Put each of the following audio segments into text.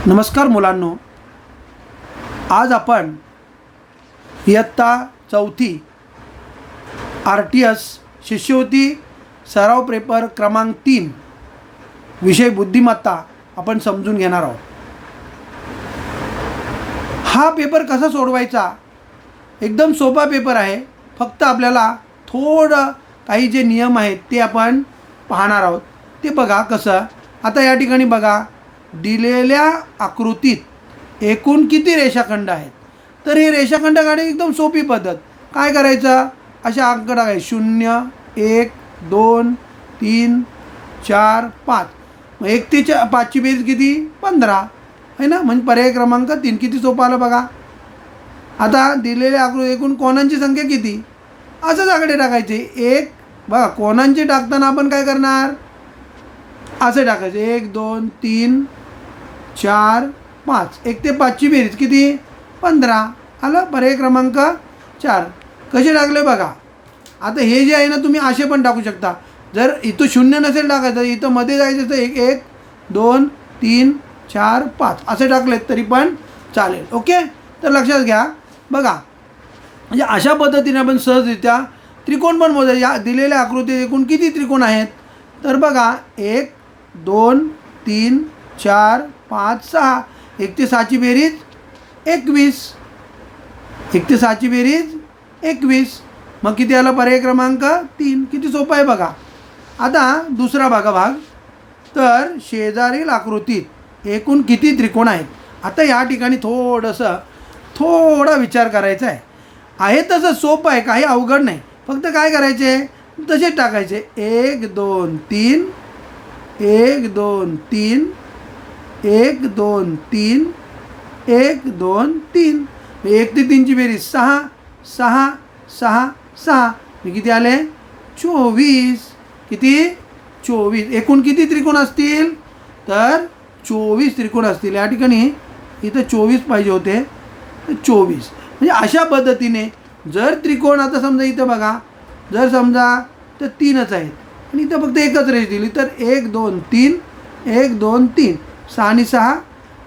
नमस्कार मुलांनो, आज आपण इयत्ता चौथी RTS शिष्यवृत्ती सराव पेपर क्रमांक 3 विषय बुद्धिमत्ता आपण समजून घेणार आहोत. हा पेपर कसा सोडवायचा, एकदम सोपा पेपर आहे. फक्त आपल्याला थोडं काही जे नियम आहेत ते आपण पाहणार आहोत. ते बघा कसं. आता या ठिकाणी बघा, दिलेल्या आकृतीत एकूण किती रेषाखंड आहेत. तर हे रेषाखंड काढणे एकदम सोपी पद्धत. काय करायचं, अशा अंक टाकायचे 0 1 2 3 4 5. मग 1 ते 5 ची बेरीज किती, 15 आहे ना. म्हणजे पर्याय क्रमांक 3 किती सोपं आलं बघा. आता दिलेल्या आकृती एकूण कोणांची संख्या किती, असंच आकडे टाकायचे. एक बघा, कोणांची टाकताना आपण काय करणार, असे टाकायचे 1 2 3 4 5. 1 ते 5 ची बेरीज किती, 15 आलं. पर्याय क्रमांक 4 कसे टाकले बघा. आता हे जे आहे ना, तुम्ही असे पण टाकू शकता. जर इथं 0 नसेल टाकायचं, इथं मध्ये जायचं तर 1 1 2 3 4 5 असे टाकलेत तरी पण चालेल. ओके, तर लक्षात घ्या बघा. म्हणजे अशा पद्धतीने आपण सहजरित्या त्रिकोण पण मोजायचे. या दिलेल्या आकृतीत एकूण किती त्रिकोण आहेत, तर बघा 1 2 3 4 5 6. 1 ते 6 ची बेरीज 21. 1 ते 6 ची बेरीज 21. मग किती आला, पर्याय क्रमांक 3. किती सोपं आहे बघा. आता दुसरा बघा भाग. तर शेजारील आकृतीत एकूण किती त्रिकोण आहेत. आता या ठिकाणी थोडा विचार करायचा आहे तसं सोपं आहे, काही अवघड नाही. फक्त काय करायचे, तसेच टाकायचे 1 2 3 1 2 3 1 2 3 1 2 3. 1 ते 3 ची बेरीज 6 6 6 6. किती आले, 24. किती, 24. एकूण किती त्रिकोण असतील, तर 24 त्रिकोण असतील. या ठिकाणी इथं 24 पाहिजे होते, तर 24. म्हणजे अशा पद्धतीने जर त्रिकोण, आता समजा इथं बघा, जर समजा तर 3च आहेत आणि इथं फक्त एकच रेष दिली, तर 1 2 3 1 2 3 6 आणि 6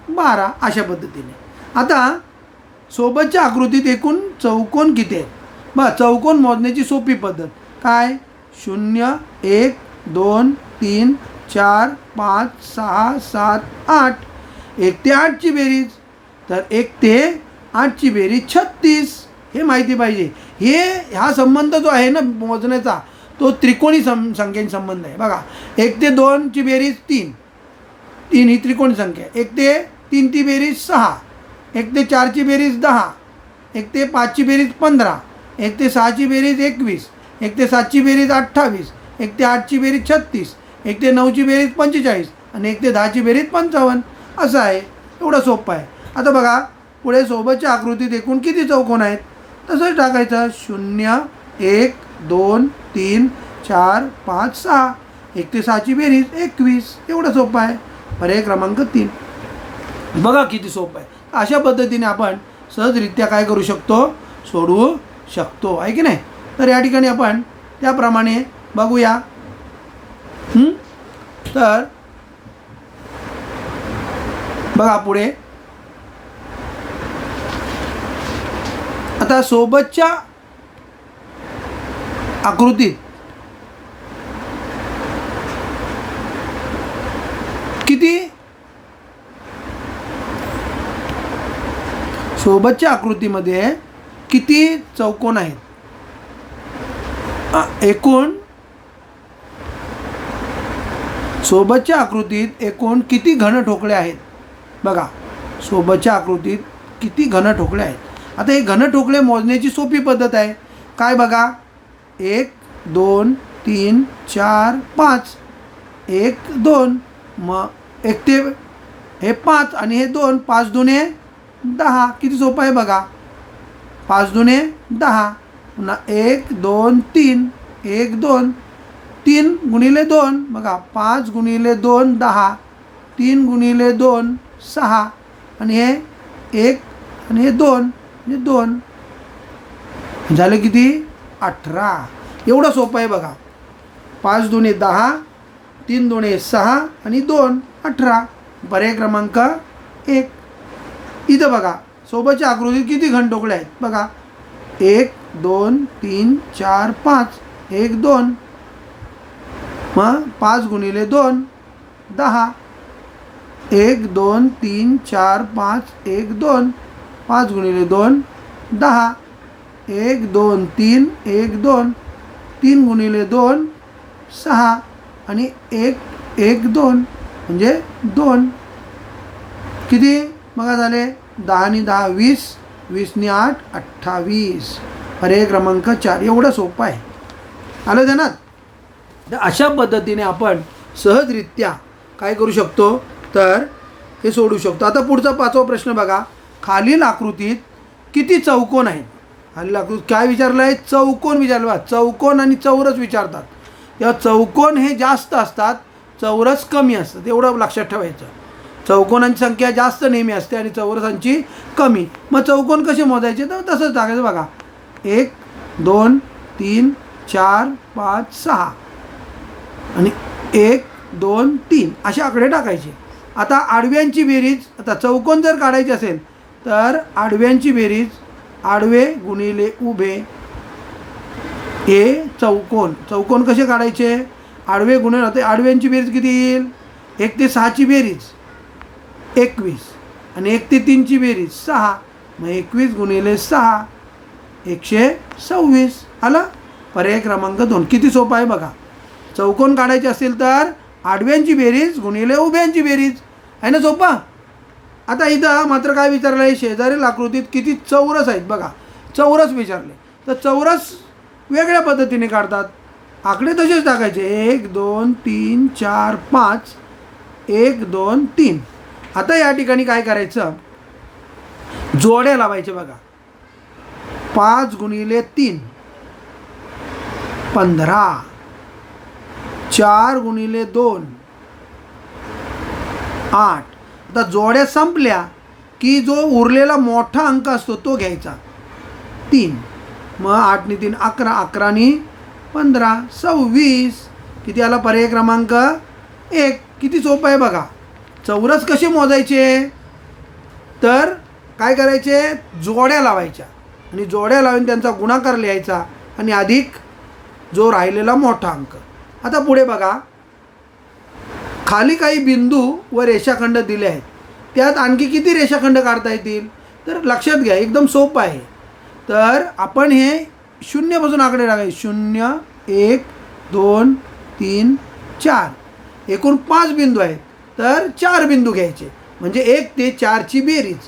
12 अशा पद्धतीने. आता सोबतच्या आकृतीत एकूण चौकोन किती आहेत बघा. चौकोन मोजण्याची सोपी पद्धत काय, 0 1 2 3 4 5 6 7 8. 1 ते 8 ची बेरीज, तर 1 ते 8 ची बेरीज 36. हे माहिती पाहिजे. हा संबंध जो आहे ना मोजण्याचा, तो त्रिकोणी संख्येचा संबंध आहे बघा. 1 ते 2 ची बेरीज 3 3 ही त्रिकोणी संख्या. 1 ते 3 ची बेरीज 6. 1 ते 4 ची बेरीज 10. 1 ते 5 ची बेरीज 15. 1 ते 6 ची बेरीज 21. 1 ते 7 ची बेरीज 28. 1 ते 8 ची बेरीज 36. 1 ते 9 ची बेरीज 45 आणि 1 ते 10 ची बेरीज 55. असं आहे. एवढं सोपं आहे. आता बघा पुढे, सोबतच्या आकृतीत एकूण किती चौकोन आहेत, तसंच टाकायचं 0 1 2 3 4 5 6. 1 ते 6 ची बेरीज 21. एवढं सोपं आहे. पर्याय क्रमांक 3. बघा किती सोपं आहे. अशा पद्धतीने आपण सहजरित्या काय करू शकतो, सोडवू शकतो, आहे की नाही. तर या ठिकाणी आपण त्याप्रमाणे बघूया. तर बघा पुढे, आता सोबतच्या आकृतीत किती, सोबतच्या आकृतीमध्ये किती चौकोन आहेत. एकूण सोबतच्या आकृतीत एकूण किती घन ठोकळे आहेत बघा. सोबतच्या आकृतीत किती घन ठोकळे आहेत. आता हे घन ठोकळे मोजण्याची सोपी पद्धत आहे. काय बघा, 1 2 3 4 5. 1 2, मग 1 ते हे 5 आणि हे 2. 5 दुने 10. किती सोपं आहे बघा. 5 दुने 10. पुन्हा 1 2 3 1 2 3 गुणिले 2 बघा. 5 गुणिले 2 10. 3 गुणिले 2 6 आणि हे 1 आणि हे 2 म्हणजे 2 झाले किती, 18. एवढं सोपं आहे बघा. 5 दुने 10, 3 दुने 6 आणि 2 18. पर्याय क्रमांक 1. इथं बघा सोबतच्या आकृतीत किती घनटोकळे आहेत बघा. 1 2 3 4 5. 1 2. मग 5 गुणिले 2 10. 1 2 3 4 5. 1 2. 5 गुणिले 2 10. 1 2 3. 1 2. 3 गुणिले 2 6. आणि 1 1 2 म्हणजे 2. किती बघा झाले 10 आणि 10 20. 20 आणि 8 28. पर्याय क्रमांक 4. एवढं सोपं आहे. आलं ध्यानात. तर अशा पद्धतीने आपण सहजरित्या काय करू शकतो तर हे सोडू शकतो. आता पुढचा 5वा प्रश्न बघा. खालील आकृतीत किती चौकोन आहेत. खालील आकृतीत काय विचारलं आहे. चौकोन विचारलं बघा. चौकोन आणि चौरस विचारतात. या चौकोन हे जास्त असतात, चौरस कमी असतात. एवढं लक्षात ठेवायचं. चौकोनांची संख्या जास्त नेहमी असते आणि चौरसांची कमी. मग चौकोन कसे मोजायचे तर तसंच टाकायचं बघा. 1 2 3 4 5 6 आणि 1 2 3 असे आकडे टाकायचे. आता आडव्यांची बेरीज. आता चौकोन जर काढायचे असेल तर आडव्यांची बेरीज आडवे गुणिले उभे हे चौकोन. चौकोन कसे काढायचे. आडवे गुणिले होते. आडव्यांची बेरीज किती येईल. 1 ते 6ची बेरीज 21 आणि 1 ते 3ची बेरीज 6. मग 21 गुणिले 6 126. आला. पर्याय क्रमांक 2. किती सोपा आहे बघा. चौकोन काढायचे असेल तर आडव्यांची बेरीज गुणिले उभ्यांची बेरीज आहे ना सोपा. आता इथं मात्र काय विचारलं आहे. शेजारील आकृतीत किती चौरस आहेत बघा. चौरस विचारले तर चौरस वेगळ्या पद्धतीने काढतात. आकडे तसेच टाकायचे. 1 2 3 4 5. 1 2 3. आता या ठिकाणी काय करायचं जोड्या लावायचे बघा. 5 गुणिले 3 15. 4 गुणिले 2 8. आता जोड्या संपल्या की जो उरलेला मोठा अंक असतो तो घ्यायचा 3. मग 8 आणि 3 11. 11 आणि 15 26. किती आला पर्याय क्रमांक 1. किती सोपं आहे बघा. चौरस कसे मोजायचे तर काय करायचे जोड्या लावायच्या आणि जोड्या लावून त्यांचा गुणाकार लिहायचा आणि अधिक जो राहिलेला मोठा अंक. आता पुढे बघा. खाली काही बिंदू व रेषाखंड दिले आहेत. त्यात आणखी किती रेषाखंड काढता येतील तर लक्षात घ्या एकदम सोपं आहे. तर आपण हे शून्यपासून आकडे टाकायचे. 0 1 2 3 4. एकूण 5 बिंदू आहेत तर 4 बिंदू घ्यायचे म्हणजे 1 ते 4ची बेरीज.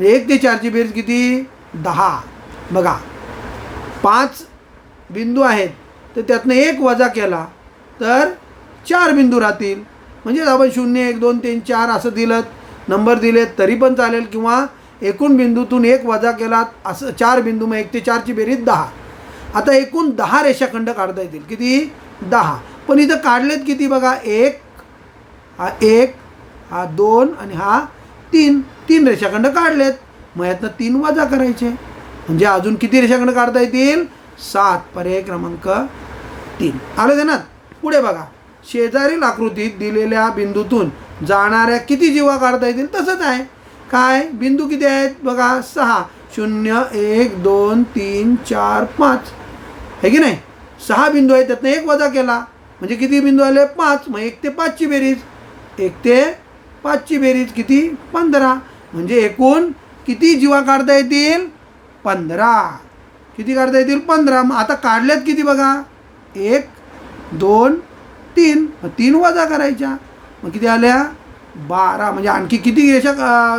1 ते 4ची बेरीज किती 10. बघा 5 बिंदू आहेत तर त्यातनं 1 वजा केला तर 4 बिंदू राहतील. म्हणजे आपण 0 1 2 3 4 असं दिलं नंबर दिलेत तरी पण चालेल किंवा एकूण बिंदूतून 1 वजा केला असं 4 बिंदू. मग 1 ते 4ची बेरीज 10. आता एकूण 10 रेषाखंड काढता येतील. किती 10. पण इथं काढलेत किती बघा. 1 हा 1 हा 2 आणि हा 3. 3 रेषाखंड काढलेत. मग यातनं 3 वजा करायचे म्हणजे अजून किती रेषाखंड काढता येतील 7. पर्याय क्रमांक 3. आलं ध्यानात. पुढे बघा. शेजारील आकृतीत दिलेल्या बिंदूतून जाणाऱ्या किती जीवा काढता येतील तसंच आहे. काय बिंदू किती आहेत बघा 6. 0 1 2 3 4 5 आहे की नाही. 6 बिंदू आहेत त्यातनं 1 वजा केला म्हणजे किती बिंदू आले 5. मग 1 ते 5ची बेरीज 1 ते 5ची बेरीज किती 15. म्हणजे एकूण किती जीवा काढता येतील 15. किती काढता येतील 15. मग आता काढल्यात किती बघा 1 2 3. 3 वजा करायच्या मग किती आल्या 12. म्हणजे आणखी किती रेषा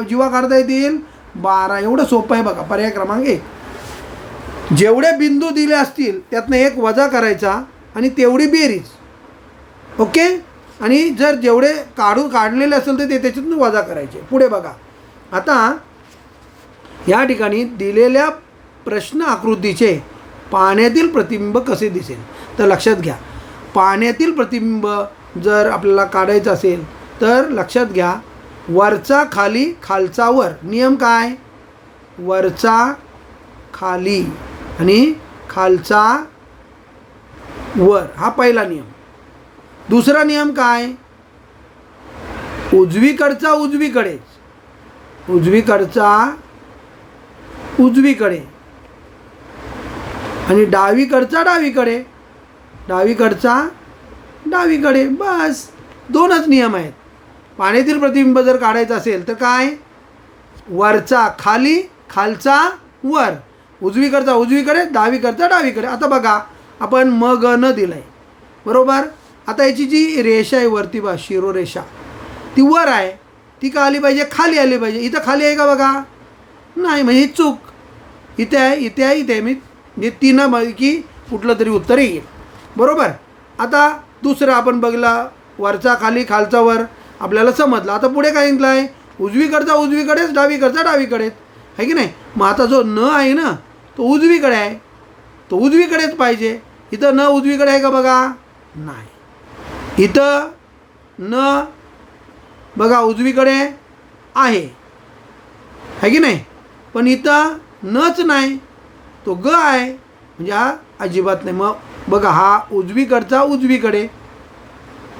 जीवा काढता येतील 12. एवढं सोपं आहे बघा. पर्याय क्रमांक 1. जेवढे बिंदू दिले असतील त्यातनं 1 वजा करायचा आणि तेवढी बेरीज. ओके. आणि जर जेवढे काढलेले असेल तर ते त्याच्यातून वजा करायचे. पुढे बघा. आता या ठिकाणी दिलेल्या प्रश्न आकृतीचे पाण्यातील प्रतिबिंब कसे दिसेल तर लक्षात घ्या. पाण्यातील प्रतिबिंब जर आपल्याला काढायचं असेल तर लक्षात घ्या वरचा खाली खालचा वर. नियम काय वरचा खाली आणि खालचा वर हा पहिला नियम. दुसरा नियम काय उजवीकडचा उजवीकडेच उजवीकडचा उजवीकडे आणि डावीकडचा डावीकडे, डावीकडचा डावीकडे. बस दोनच नियम आहेत. पाण्यातील प्रतिबिंब जर काढायचं असेल तर काय, वरचा खाली, खालचा वर, उजवीकडचा उजवीकडे, डावीकडचा डावीकडे. आता बघा आपण म ग न दिलं आहे बरोबर. आता याची जी रेषा आहे वरती बा शिरोरेषा ती वर आहे, ती का आली पाहिजे, खाली आली पाहिजे. इथं खाली आहे का बघा, नाही, म्हणजे ही चूक. इथे आहे, इथे आहे, इथे आहे. म्हणजे तीन की कुठलं तरी उत्तर येईल बरोबर. आता दुसरं आपण बघला, वरचा खाली खालचा वर आपल्याला समजलं. आता पुढे काय म्हटलं आहे, उजवीकडचा उजवीकडेच, डावीकडचा डावीकडेच आहे की नाही. मग आता जो न आहे ना तो उजवीकडे आहे, तो उजवीकडेच पाहिजे. इथं न उजवीकडे आहे का बघा, नाही. इथं न बघा उजवीकडे आहे की नाही, पण इथं नच नाही, तो ग आहे, म्हणजे हा अजिबात नाही. मग बघा हा उजवीकडचा उजवीकडे,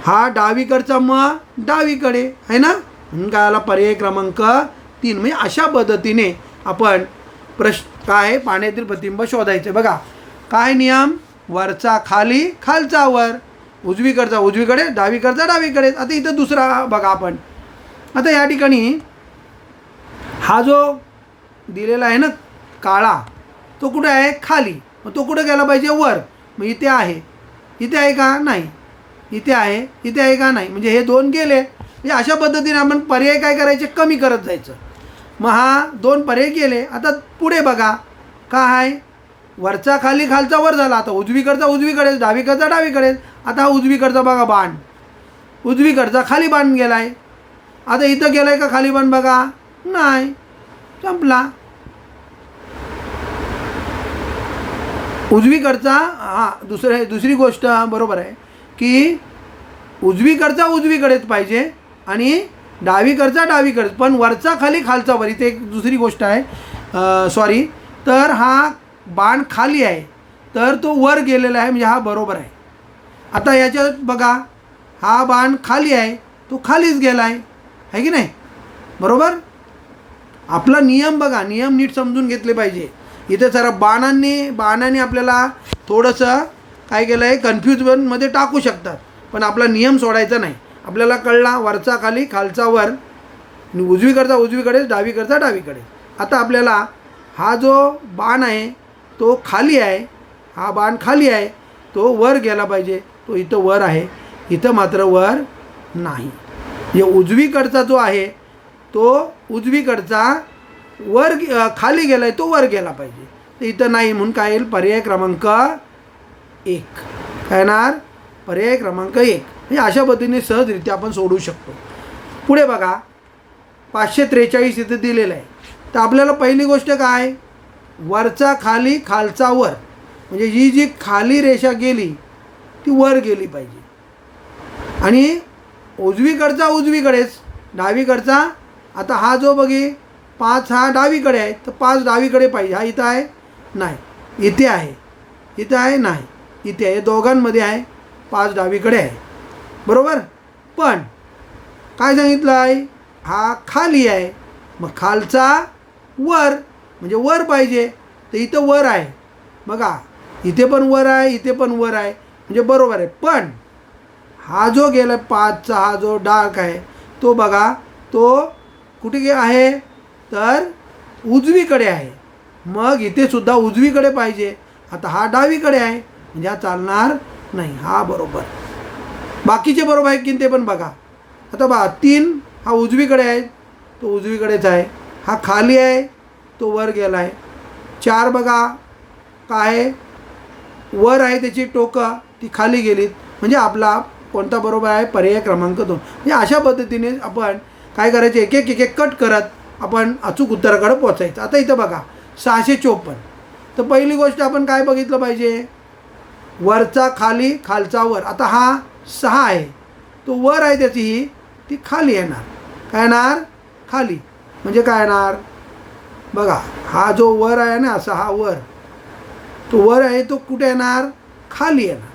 हा डावीकडचा मग डावीकडे आहे ना. म्हणून काय आला पर्याय क्रमांक 3. म्हणजे अशा पद्धतीने आपण काय पाण्यातील प्रतिबिंब शोधायचे. बघा काय नियम, वरचा खाली खालचा वर, उजवीकडचा उजवीकडे, डावीकडचा डावीकडे. आता इथं दुसरा बघा आपण, आता या ठिकाणी हा जो दिलेला आहे ना काळा, तो कुठे आहे, खाली. मग तो कुठे गेला पाहिजे, वर. मग इथे आहे, इथे आहे का, नाही. इथे आहे, इथे आहे का, नाही. म्हणजे हे दोन गेले. म्हणजे अशा पद्धतीने आपण पर्याय काय करायचे, कमी करत जायचं. मग हा 2 पर्याय गेले. आता पुढे बघा काय, वरचा खाली खालचा वर झाला. आता उजवीकडचा उजवीकडेच, डावीकडचा डावीकडेच. आता हा उजवीकडचा बघा बाण, उजवीकडचा खाली बाण गेला आहे. आता इथं गेला आहे का खाली बाण, बघा नाही, संपला. उजवीकडचा दुसरी गोष्ट बरोबर आहे की उजवीकडचा उजवीकडेच पाहिजे आणि डावीकडचा डावीकडेच, पण वरचा खाली खालचा वर. इथे एक दुसरी गोष्ट आहे, सॉरी. तर हा बाण खाली आहे तर तो वर गेलेला आहे, म्हणजे हा बरोबर आहे. आता याच्यात बघा हा बाण खाली आहे, तो खालीच गेला आहे की नाही, बरोबर. आपला नियम बघा, नियम नीट समजून घेतले पाहिजे. इथे जरा बाणाने आपल्याला थोडंसं काय केलं आहे, कन्फ्युजनमध्ये टाकू शकतात, पण आपला नियम सोडायचा नाही. आपल्याला कळला वरचा खाली खालचा वर, उजवीकडचा उजवीकडे, डावीकडचा डावीकडे. आता आपल्याला हा जो बाण आहे तो खाली आहे, हा बाण खाली आहे, तो वर गेला पाहिजे. तो इथं वर आहे, इथं मात्र वर नाही. म्हणजे उजवीकडचा जो आहे तो उजवीकडचा वर खाली गेला आहे, तो वर गेला पाहिजे. तर इथं नाही, म्हणून काय येईल, पर्याय क्रमांक 1. काय येणार, पर्याय क्रमांक 1. म्हणजे अशा पद्धतीने सहजरित्या आपण सोडवू शकतो. पुढे बघा 543 इथं दिलेलं आहे. तर आपल्याला पहिली गोष्ट काय, वरचा खाली खालचा वर, म्हणजे ही जी खाली रेषा गेली ती वर गेली पाहिजे. आणि उजवीकडचा उजवीकडेच, डावीकडचा. आता हा जो बघी 5 हा डावीकडे आहे, तर 5 डावीकडे पाहिजे. हा इथं आहे, नाही. इथे आहे, इथं आहे, नाही. इथे आहे, दोघांमध्ये आहे. 5 डावीकडे आहे, बरोबर. पण काय सांगितलं आहे, हा खाली आहे, मग खालचा वर, म्हणजे वर पाहिजे. तर इथं वर आहे बघा, इथे पण वर आहे, इथे पण वर आहे, म्हणजे बरोबर आहे. पण हा जो गेला 5चा हा जो डार्क आहे तो बघा, तो कुठे आहे, तर उजवीकडे आहे. मग इथे सुद्धा उजवीकडे पाहिजे. आता हा डावीकडे आहे, म्हणजे हा चालणार नाही, हा बरोबर. बाकीचे बरोबर आहे की ते पण बघा. आता बघा 3 हा उजवीकडे आहे, तो उजवीकडेच आहे. हा खाली आहे, तो वर गेला आहे. 4 बघा काय वर आहे, त्याची टोकं ती खाली गेलीत, म्हणजे आपला कोणता बरोबर आहे, पर्याय क्रमांक 2. म्हणजे अशा पद्धतीने आपण काय करायचे, एक एक कट करत आपण अचूक उत्तराकडे पोचायचं. आता इथं बघा 654. तर पहिली गोष्ट आपण काय बघितलं पाहिजे, वरचा खाली खालचा वर. आता हा 6 आहे, तो वर आहे, त्याची ही ती खाली येणार. काय येणार, खाली. म्हणजे काय येणार बघा, हा जो वर आहे ना असा, हा वर, तो वर आहे, तो कुठे येणार, खाली येणार.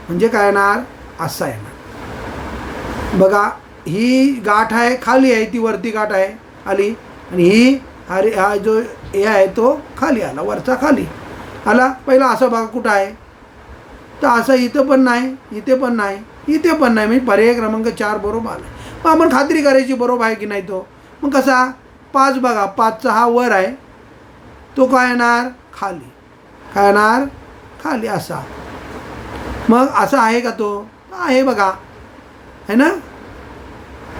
म्हणजे काय येणार, असा येणार. बघा ही गाठ आहे, खाली आहे, ती वरती गाठ आहे आली. आणि हा जो ए आहे तो खाली आला, वरचा खाली आला. पहिला असं बघा कुठं आहे, तर असं इथं पण नाही, इथे पण नाही, इथे पण नाही, म्हणजे पर्याय क्रमांक 4 बरोबर आला. मग आपण खात्री करायची बरोबर आहे की नाही तो. मग कसा 5 बघा, 5चा हा वर आहे, तो काय येणार खाली, काय येणार खाली असा. मग असा आहे का तो, आहे बघा, आहे ना,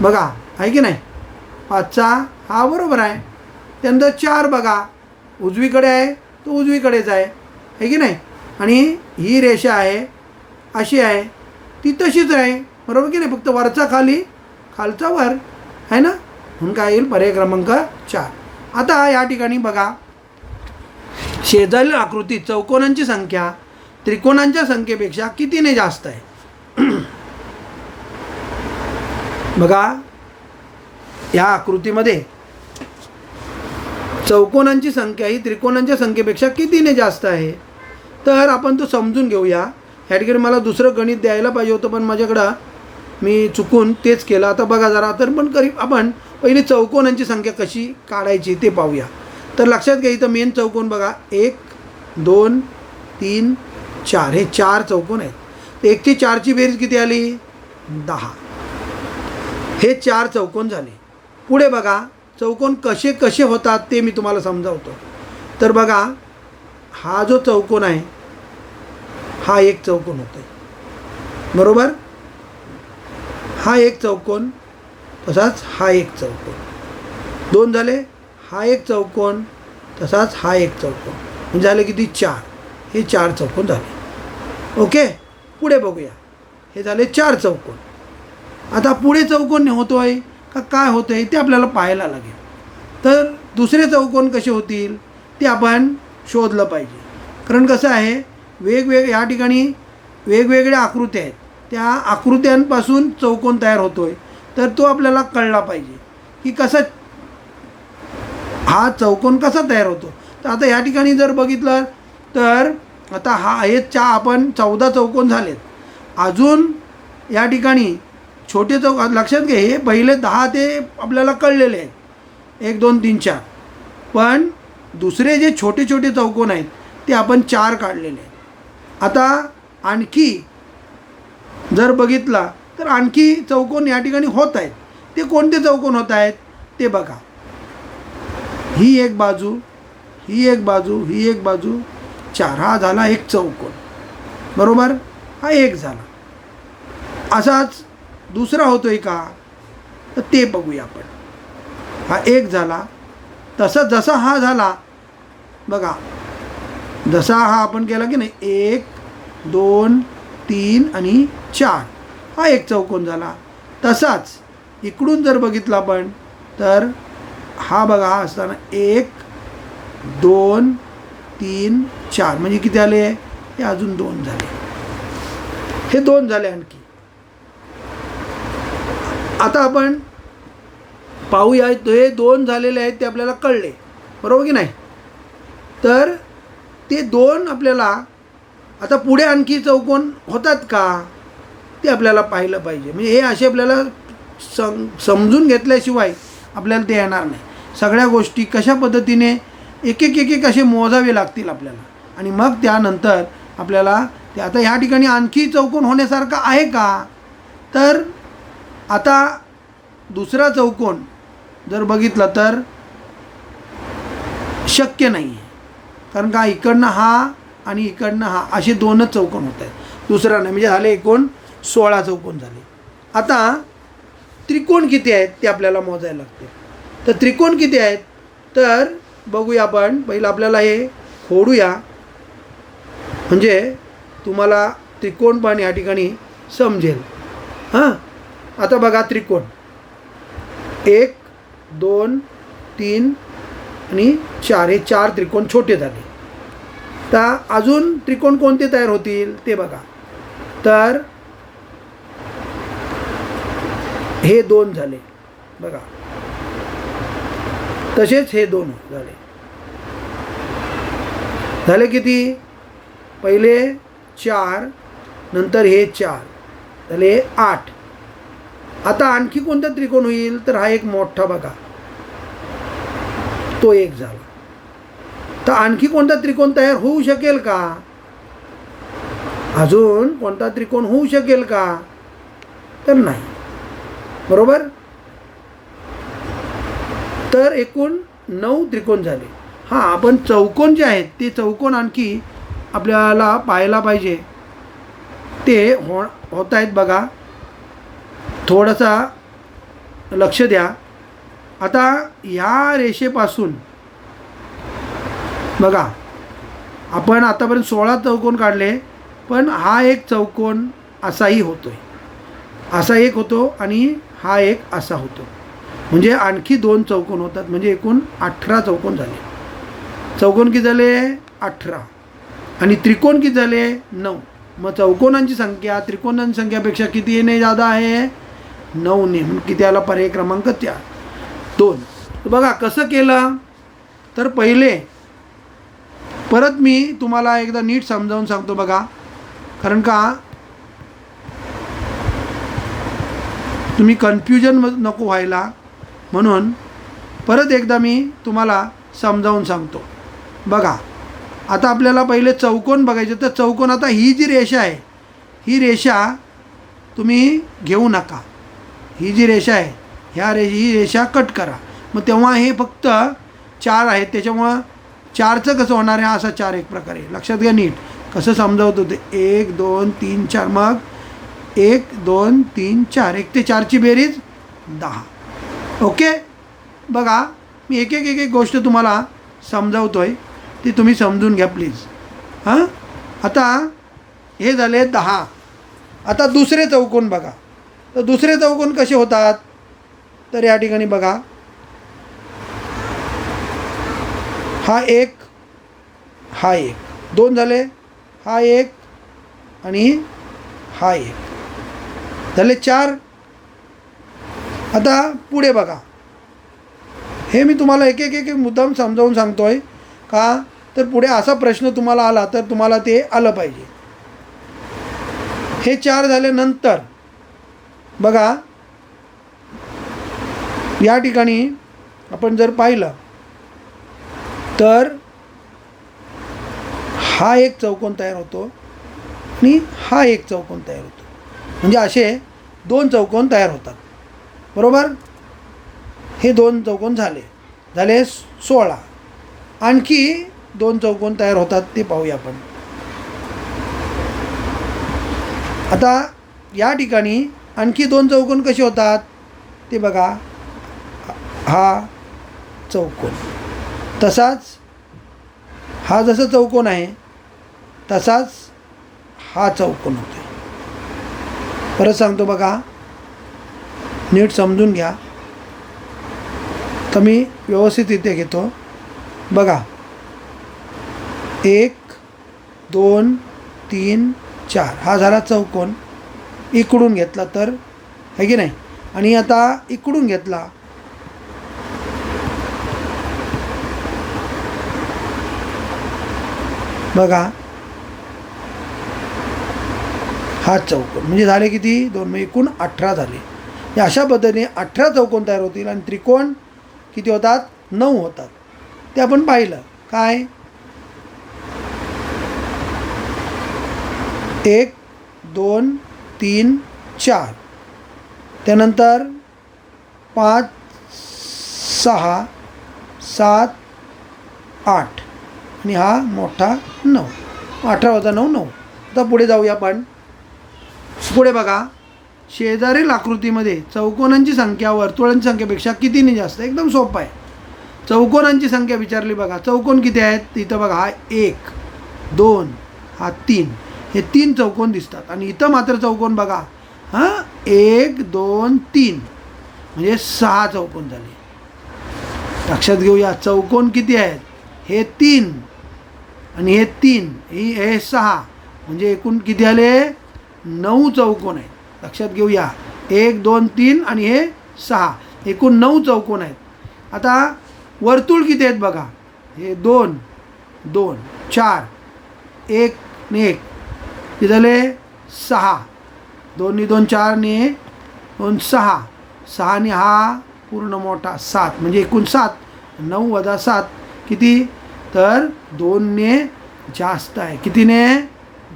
बघा आहे की नाही. 5चा हा बरोबर आहे. त्यानंतर 4 बघा, उजवीकडे आहे, तो उजवीकडेच आहे की नाही. आणि ही रेषा आहे अशी आहे, ती तशीच आहे, बरोबर की नाही. फक्त वरचा खाली, खालचा वर आहे ना, म्हणून काय येईल पर्याय क्रमांक 4. आता या ठिकाणी बघा, शेजारील आकृतीत चौकोनांची संख्या त्रिकोणांच्या संख्येपेक्षा कितीने जास्त आहे. बघा या आकृतीमध्ये चौकोनांची संख्या ही त्रिकोणांच्या संख्येपेक्षा कितीने जास्त आहे. तर आपण तो समजून घेऊया. ह्या ठिकाणी मला दुसरं गणित द्यायला पाहिजे होतं, पण माझ्याकडं मी चुकून तेच केलं. आता बघा जरा, तर पण आपण पहिली चौकोनांची संख्या कशी काढायची ते पाहूया. तर लक्षात घ्या, इथं मेन चौकोन बघा 1 2 3 4, हे 4 चौकोन आहेत. तर 1 ते 4ची बेरीज किती आली 10. हे 4 चौकोन झाले. पुढे बघा चौकोन कसे कसे होतात ते मी तुम्हाला समजावतो. तर बघा हा जो चौकोन आहे हा एक चौकोन होतो आहे, बरोबर. हा एक चौकोन, तसाच हा एक चौकोन, 2 झाले. हा एक चौकोन, तसाच हा एक चौकोन, म्हणजे झाले किती 4. हे 4 चौकोन झाले. ओके, पुढे बघूया. हे झाले 4 चौकोन. आता पुढे चौकोन होतो आहे का काय होतं आहे ते आपल्याला पाहायला लागेल. तर दुसरे चौकोन कसे होतील ते आपण शोधलं पाहिजे. कारण कसं आहे, या ठिकाणी वेगवेगळ्या आकृत्या आहेत, त्या आकृत्यांपासून चौकोन तयार होतो आहे. तर तो आपल्याला कळला पाहिजे की कसं हा चौकोन कसा तयार होतो. तर आता या ठिकाणी जर बघितलं तर आता हे आपण 14 चौकोन झालेत. अजून या ठिकाणी छोटे लक्षात घे, हे पहिले 10 ते आपल्याला कळलेले आहेत, 1 2 3 4. पण दुसरे जे छोटे छोटे चौकोन आहेत ते आपण 4 काढलेले आहेत. आता आणखी जर बघितला तर आणखी चौकोन या ठिकाणी होत आहेत. ते कोणते चौकोन होत आहेत ते बघा. ही एक बाजू, ही एक बाजू, ही एक बाजू, 4. हा झाला एक चौकोन, बरोबर. हा एक झाला. असाच दुसरा होतोय का तर ते बघूया आपण. हा एक झाला. जसा हा झाला बघा, जसा हा आपण केला की नाही 1 2 3 आणि 4, हा एक चौकोन झाला. तसाच इकडून जर बघितलं आपण तर हा बघा, हा असताना 1 2 3 4, म्हणजे किती आले, हे अजून 2 झाले, हे 2 झाले आणखी. आता आपण पाहूया, हे 2 झालेले आहेत ते आपल्याला कळले, बरोबर की नाही. तर ते 2 आपल्याला आता पुढे आणखी चौकोन होतात का ते आपल्याला पाहिलं पाहिजे. म्हणजे हे असे आपल्याला समजून घेतल्याशिवाय आपल्याला ते येणार नाही. सगळ्या गोष्टी कशा पद्धतीने एक एक असे मोजावे लागतील आपल्याला, आणि मग त्यानंतर आपल्याला ते. आता ह्या ठिकाणी आणखी चौकोन होण्यासारखं आहे का, तर आता दुसरा चौकोन जर बघितलं तर शक्य नाही आहे. कारण का, इकडनं हा आणि इकडनं हा असे 2च चौकोन होत आहेत, दुसरा नाही. म्हणजे झाले एकूण 16 चौकोन झाले. आता त्रिकोण किती आहेत ते आपल्याला मोजायला लागते. तर त्रिकोण किती आहेत तर बघूया आपण. पहिलं आपल्याला हे फोडूया, म्हणजे तुम्हाला त्रिकोण पण या ठिकाणी समजेल. हां, आता बघा त्रिकोण 1 2 3 आणि 4, हे 4 त्रिकोण छोटे झाले. तर अजून त्रिकोण कोणते तयार होतील ते बघा. तर हे 2 झाले बघा, तसेच हे 2 झाले किती, पहिले 4, नंतर हे 4 झाले 8. आता आणखी कोणता त्रिकोण होईल तर हा एक मोठा बघा, तो एक झाला. तर आणखी कोणता त्रिकोण तयार होऊ शकेल का? अजून कोणता त्रिकोण होऊ शकेल का? तर नाही. बरोबर. तर एकूण 9 त्रिकोण झाले. हां, आपण चौकोन जे आहेत ते चौकोन आणखी आपल्याला पाहायला पाहिजे. ते होत आहेत बघा. थोडासा लक्ष द्या. आता ह्या रेषेपासून बघा, आपण आतापर्यंत 16 चौकोन काढले, पण हा एक चौकोन असाही होतो आहे, असा एक होतो आणि हा एक असा होतो. म्हणजे आणखी 2 चौकोन होतात. म्हणजे एकूण 18 चौकोन झाले. चौकोन किती झाले? 18. आणि त्रिकोण किती झाले? 9. मग चौकोनांची संख्या त्रिकोणांची संख्यापेक्षा किती ने जादा आहे? 9 ने. म्हणून किती आला? पर्याय क्रमांक 2. बघा कसं केलं. तर पहिले परत मी तुम्हाला एकदा नीट समजावून सांगतो बघा. कारण का तुम्ही कन्फ्युजन नको व्हायला, म्हणून परत एकदा मी तुम्हाला समजावून सांगतो. बघा आता आपल्याला पहिले चौकोन बघायचे. तर चौकोन, आता ही जी रेषा आहे, ही रेषा तुम्ही घेऊ नका. ही जी रेषा आहे, ही रेषा कट करा. मग तेव्हा हे फक्त 4 आहेत, त्याच्यामुळं 4चं कसं होणार आहे? असा 4 एक प्रकारे. लक्षात घ्या नीट कसं समजावतो ते. 1 2 3 4. मग 1 2 3 4. 1 ते 4ची बेरीज 10. ओके. बघा मी एक एक गोष्ट तुम्हाला समजावतो आहे, ती तुम्ही समजून घ्या प्लीज. हां, आता हे झाले 10. आता दुसरे चौकोन बघा. तर दुसरे चौकोन कसे होतात? तर या ठिकाणी बघा, हा 1, हा 1, 2 झाले, हा 1 आणि हा 1 झाले 4. आता पुढे बघा. हे मी तुम्हाला एक एक मुद्दाम समजावून सांगतो आहे का? तर पुढे असा प्रश्न तुम्हाला आला तर तुम्हाला ते आलं पाहिजे. हे 4 झाल्यानंतर बघा या ठिकाणी आपण जर पाहिलं तर हा एक चौकोन तयार होतो आणि हा एक चौकोन तयार होतो. म्हणजे असे 2 चौकोन तयार होतात. बरोबर. हे 2 चौकोन झाले 16. आणखी 2 चौकोन तयार होतात, ते पाहूया आपण. आता या ठिकाणी आणखी 2 चौकोन कसे होतात ते बघा. हा चौकोन, तसाच हा जसा चौकोन आहे तसाच हा चौकोन होतो. परत सांगतो बघा, नीट समजून घ्या. तर मी व्यवस्थित इथे घेतो बघा. 1 2 3 4 हा झाला चौकोन. इकडून घेतला तर आहे की नाही. आणि आता इकडून घेतला बघा, हा चौकोन. म्हणजे झाले किती? 2. म्हणजे एकूण 18 झाले. या अशा पद्धतीने 18 चौकोन तयार होतील. आणि त्रिकोण किती होतात? 9 होतात. ते आपण पाहिलं. काय? 1 2 3 4. त्यानंतर 5 6 7 8 आणि हा मोठा 9. 18 वजा 9 9. आता पुढे जाऊया आपण. पुढे बघा, शेजारील आकृतीमध्ये चौकोनांची संख्या वर्तुळांची संख्येपेक्षा कितीने जास्त? एकदम सोपं आहे. चौकोनांची संख्या विचारली बघा. चौकोन किती आहेत? इथं बघा, हा 1 2 हा 3. हे 3 चौकोन दिसतात. आणि इथं मात्र चौकोन बघा, हां 1 2 3 म्हणजे 6 चौकोन झाले. लक्षात घेऊया, चौकोन किती आहेत? हे 3 आणि हे 3, हे 6 म्हणजे एकूण किती आले? 9 चौकोन आहेत. लक्षात घेऊया, 1 2 3 आणि हे 6 एकूण 9 चौकोन आहेत. आता वर्तुळ किती आहेत बघा. हे 2 2 4 1 आणि 1 किती झाले? 6. 2 आणि 2 4 ने 2 6 6 आणि हा पूर्ण मोठा 7 म्हणजे एकूण 7 9 वजा 7 किती, तर 2ने जास्त आहे. कितीने,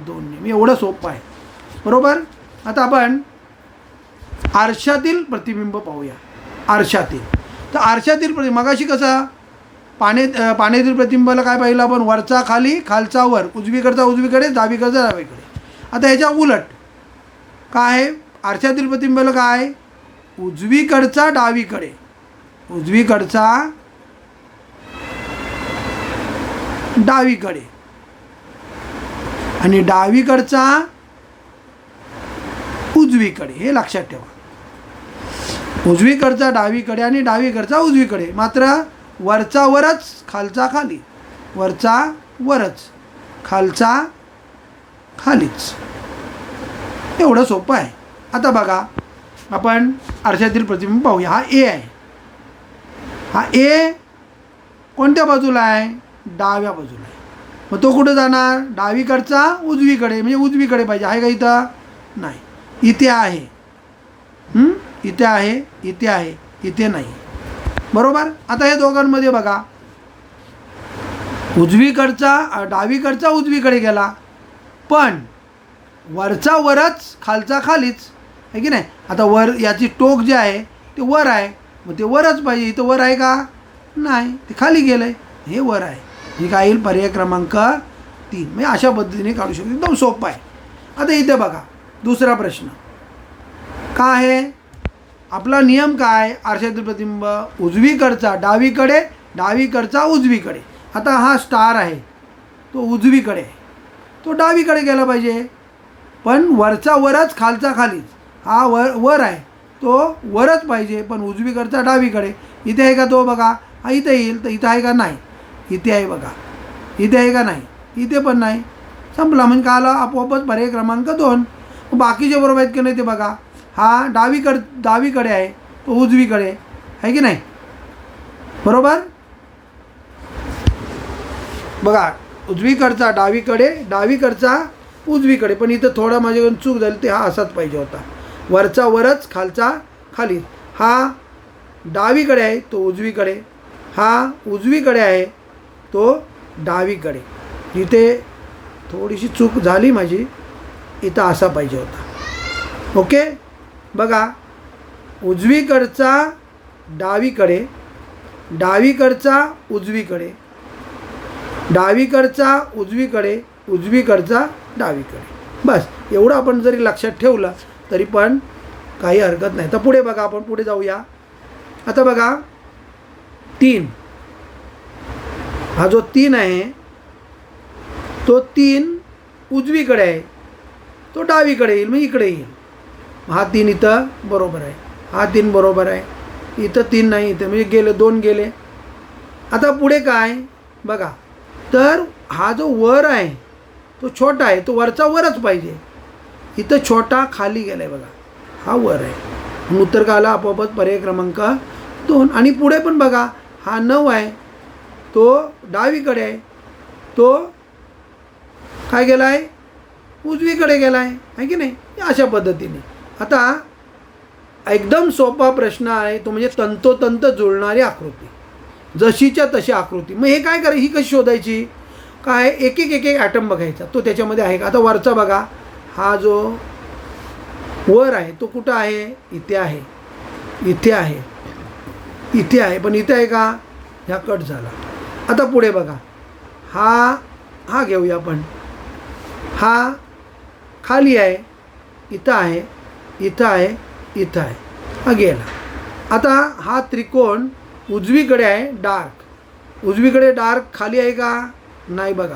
2ने. मी एवढं सोपं आहे, बरोबर. आता आपण आरशातील प्रतिबिंब पाहूया. आरशातील, तर आरशातील मगाशी कसं पाण्यातील प्रतिबिंबाला काय पाहिलं आपण, वरचा खाली, खालचा वर, उजवीकडचा उजवीकडे, डावीकडचा डावीकडे. आता ह्याच्या उलट काय आहे, आरशातील प्रतिबिंबाला काय, उजवीकडचा डावीकडे, उजवीकडचा डावीकडे आणि डावीकडचा उजवीकडे. हे लक्षात ठेवा, उजवीकडचा डावीकडे आणि डावीकडचा उजवीकडे. मात्र वरचा वरच, खालचा खाली, वरचा वरच, खालचा खालीच. एवढं सोपं आहे. आता बघा आपण आरशातील प्रतिबिंब पाहूया. हा ए आहे. हा ए कोणत्या बाजूला आहे, डाव्या बाजूला आहे. मग तो कुठं जाणार, डावीकडचा उजवीकडे, म्हणजे उजवीकडे पाहिजे. आहे का इथं, नाही. इथे आहे, इथे आहे, इथे आहे, इथे नाही, बरोबर. आता हे दोघांमध्ये बघा, उजवीकडचा डावीकडचा उजवीकडे गेला, पण वरचा वरच, खालचा खालीच, आहे की नाही. आता वर याची टोक जे आहे ते वर आहे, मग ते वरच पाहिजे. इथं वर आहे का, नाही, ते खाली गेलं आहे, हे वर आहे. हे काय येईल, पर्याय क्रमांक 3. म्हणजे अशा पद्धतीने काढू शकतो, एकदम सोपं आहे. आता इथे बघा दुसरा प्रश्न काय आहे, आपला नियम काय, आरशातील प्रतिबिंब उजवीकडचा डावीकडे, डावीकडचा उजवीकडे. आता हा स्टार आहे तो उजवीकडे आहे, तो डावीकडे गेला पाहिजे, पण वरचा वरच, खालचा खालीच. हा वर आहे तो वरच पाहिजे, पण उजवीकडचा डावीकडे. इथे आहे का तो, बघा हा इथे येईल, तर इथं आहे का, नाही. इथे आहे बघा, इथे आहे का, नाही. इथे पण नाही. संपला. म्हणजे का आला, आपोआपच पर्याय क्रमांक 2. बाकीचे बरोबर आहेत की नाही ते बघा. हा डावीकडे आहे, तो उजवीकडे आहे की नाही, बरोबर. बघा उजवीकडचा डावीकडे, डावीकडचा उजवीकडे, पण इथं थोडा माझ्याकडून चूक झाली, ते हा असाच पाहिजे होता. वरचा वरच, खालचा खाली. हा डावीकडे आहे तो उजवीकडे, हा उजवीकडे आहे तो डावीकडे. इथे थोडीशी चूक झाली माझी, इथं असा पाहिजे होता. ओके. बघा उजवीकडचा डावीकडे, डावीकडचा उजवीकडे, डावीकडचा उजवीकडे, उजवीकडचा डावीकडे. बस एवढं आपण जरी लक्षात ठेवलं तरी पण काही हरकत नाही. तर पुढे बघा, आपण पुढे जाऊया. आता बघा 3, हा जो 3 आहे तो 3 उजवीकडे आहे, तो डावीकडे येईल, मग इकडे येईल. हा 3 इथं बरोबर आहे, हा 3 बरोबर आहे. इथं 3 नाही, इथं म्हणजे गेले 2 गेले. आता पुढे काय बघा, तर हा जो वर आहे तो छोटा आहे, तो वरचा वरच पाहिजे. इथं छोटा खाली गेला आहे बघा, हा वर आहे. उत्तर का आला, आपोआपच पर्याय क्रमांक 2. आणि पुढे पण बघा, हा 9 आहे तो डावीकडे आहे, तो काय गेला आहे, उजवीकडे गेला आहे की नाही. अशा पद्धतीने. आता एकदम सोपा प्रश्न आहे तो, म्हणजे तंतोतंत जुळणारी आकृती, जशीच्या तशी आकृती. मग हे काय करायची, ही कशी शोधायची, काय एक एक ॲटम बघायचा, तो त्याच्यामध्ये आहे का. आता वरचा बघा, हा जो वर आहे तो कुठं आहे, इथे आहे, इथे आहे, इथे आहे, पण इथे आहे का, ह्या कट झाला. आता पुढे बघा, हा घेऊया आपण, हा खाली आहे, इथं आहे, इथं आहे, इथं आहे, हा गेला. आता हा त्रिकोण उजवीकडे आहे, डार्क, उजवीकडे डार्क, खाली आहे का, नाही बघा,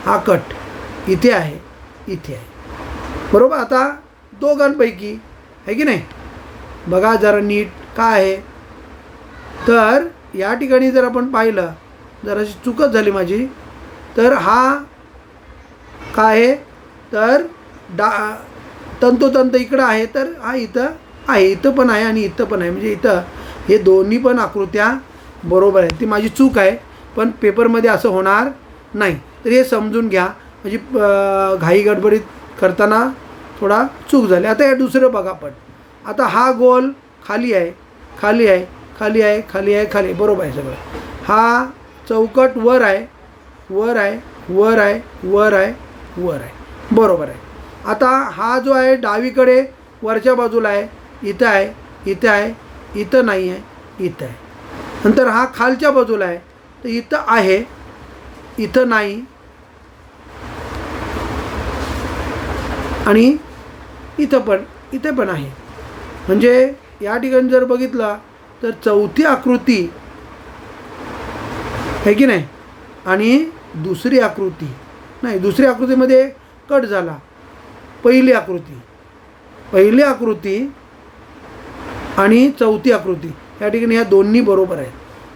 हा कट इथे आहे, इथे आहे, बरोबर. आता दोघांपैकी आहे की नाही, बघा जरा नीट काय आहे. तर या ठिकाणी जर आपण पाहिलं, जर अशी चूकच झाली माझी, तर हा काय आहे, तर तंतोतंत इकडं आहे, तर हा इथं आहे, इथं पण आहे आणि इथं पण आहे, म्हणजे इथं हे दोन्ही पण आकृत्या बरोबर आहेत. ती माझी चूक आहे, पण पेपरमध्ये असं होणार नाही, तर हे समजून घ्या. म्हणजे घाई गडबडीत करताना थोडा चूक झाली. आता हे दुसरं बघा आपण. आता हा गोल खाली आहे, खाली आहे, खाली आहे, खाली आहे, खाली आहे, बरोबर आहे सगळं. हा चौकट वर आहे, वर आहे, वर आहे, वर आहे, वर आहे, बरोबर आहे. आता हा जो आहे डावीकडे वरच्या बाजूला आहे, इथं आहे, इथं आहे, इथं नाही आहे, इथं आहे. नंतर हा खालच्या बाजूला आहे, तर इथं आहे, इथं नाही आणि इथं पण आहे. म्हणजे या ठिकाणी जर बघितलं तर चौथी आकृती आहे की नाही, आणि दुसरी आकृतीमध्ये कट झाला. पहिली आकृती आणि चौथी आकृती या ठिकाणी ह्या दोन्ही बरोबर आहेत.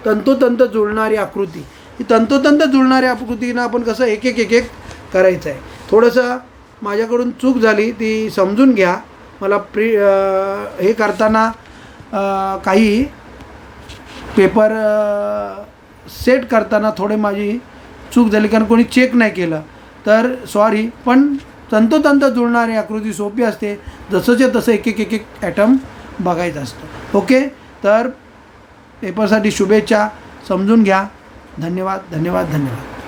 तंतोतंत जुळणारी आकृती, ही तंतोतंत जुळणाऱ्या आकृतीनं आपण कसं एक एक करायचं आहे. थोडंसं माझ्याकडून चूक झाली ती समजून घ्या. मला हे करताना काही पेपर सेट करताना थोडे माझी चूक झाली, कारण कोणी चेक नाही केलं तर सॉरी. पण तंतोतंत जुळणारी आकृती सोपी असते, जसंच्या तसं एक एक ॲटम बघायचं असतं. ओके, तर पेपरसाठी शुभेच्छा. समजून घ्या. धन्यवाद.